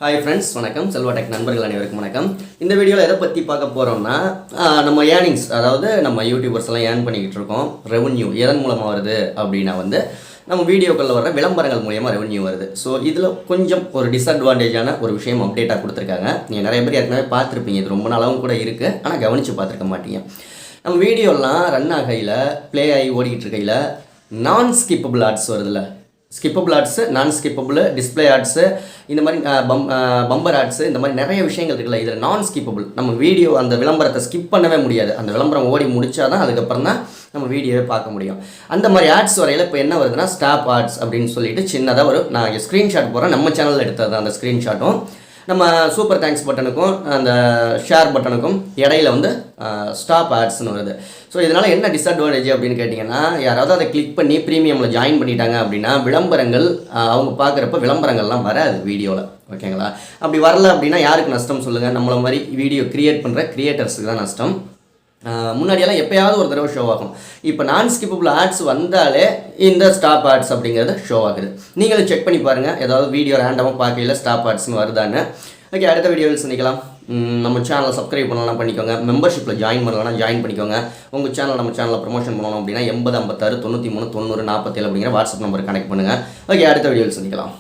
Hi friends, வணக்கம் Selva tech நண்பர்கள் அனைவருக்கும் வணக்கம். இந்த வீடியோல எதை பத்தி பார்க்க போறோம்னா நம்ம earnings அதாவது நம்ம யூடியூபர்ஸ் எல்லாம் earn பண்ணிட்டு இருக்கோம். ரெவென்யூ எதன் மூலமா வருது அப்படினா நம்ம வீடியோக்குள்ள வர விளம்பரங்கள் மூலமா ரெவென்யூ வருது. சோ இதுல கொஞ்சம் ஒரு டிஸ்அட்வான்டேஜான ஒரு விஷயம் அப்டேட்டா கொடுத்திருக்காங்க. நீங்க நிறைய பேர் ஏற்கனவே பார்த்திருப்பீங்க. இது ரொம்ப நாளாவும் கூட இருக்கு. ஆனா கவனிச்சு பார்த்திருக்க மாட்டீங்க. நம்ம வீடியோலாம் ரன் ஆகையில ப்ளே ஆகி ஓடிட்டு இருக்கையில non-skippable ads வருதுல. Skippable ads non-skippable display ads இந்த மாதிரி பம்பர் ஆட்ஸு இந்த மாதிரி நிறைய விஷயங்கள் இருக்குல்ல. இதில் non-skippable நம்ம வீடியோ அந்த விளம்பரத்தை ஸ்கிப் பண்ணவே முடியாது. அந்த விளம்பரம் ஓடி முடிச்சாதான் அதுக்கப்புறம் தான் நம்ம வீடியோவே பார்க்க முடியும். அந்த மாதிரி ஆட்ஸ் வரையில் இப்போ என்ன வருதுன்னா ஸ்டாப் ஆட்ஸ் அப்படின்னு சொல்லிட்டு சின்னதாக நான் ஸ்க்ரீன்ஷாட் போகிறேன். நம்ம சேனலில் எடுத்தது அந்த ஸ்க்ரீன்ஷாட்டும் நம்ம சூப்பர் தேங்க்ஸ் பட்டனுக்கும் அந்த ஷேர் பட்டனுக்கும் இடையில ஸ்டாப் ஆட்ஸ்னு வருது. ஸோ இதனால் என்ன டிஸ்அட்வான்டேஜ் அப்படின்னு கேட்டிங்கன்னா, யாராவது அதை கிளிக் பண்ணி ப்ரீமியமில் ஜாயின் பண்ணிட்டாங்க அப்படின்னா விளம்பரங்கள் அவங்க பார்க்குறப்ப விளம்பரங்கள்லாம் வராது வீடியோவில். ஓகேங்களா? அப்படி வரல அப்படின்னா யாருக்கு நஷ்டம் சொல்லுங்கள்? நம்மளை மாதிரி வீடியோ க்ரியேட் பண்ணுற க்ரியேட்டர்ஸுக்கு தான் நஷ்டம். முன்னாடியெல்லாம் எப்போயாவது ஒரு தடவை ஷோ ஆகும். இப்போ non-skippable ஆட்ஸ் வந்தாலே இந்த ஸ்டாப் ஆட்ஸ் அப்படிங்கிறது ஷோ ஆகுது. நீங்களும் செக் பண்ணி பாருங்கள், ஏதாவது வீடியோ ரேண்டமாக பார்க்கையில் ஸ்டாப் ஆட்ஸ்னு வருதான்னு. ஓகே, அடுத்த வீடியோவில் சந்திக்கலாம். நம்ம சேனலை சப்ஸ்கிரைப் பண்ணலாம் பண்ணிக்கோங்க. மெம்பர்ஷிப்பில் ஜாயின் பண்ணலாம் ஜாயின் பண்ணிக்கோங்க. உங்கள் சேனல் நம்ம சேனலில் ப்ரொமோஷன் பண்ணணும் அப்படின்னா 80 56 93 90 47 அப்படிங்கிற வாட்ஸ்அப் நம்பருக்கு கனெக்ட் பண்ணுங்கள். ஓகே, அடுத்த வீடியோவில் சந்திக்கலாம்.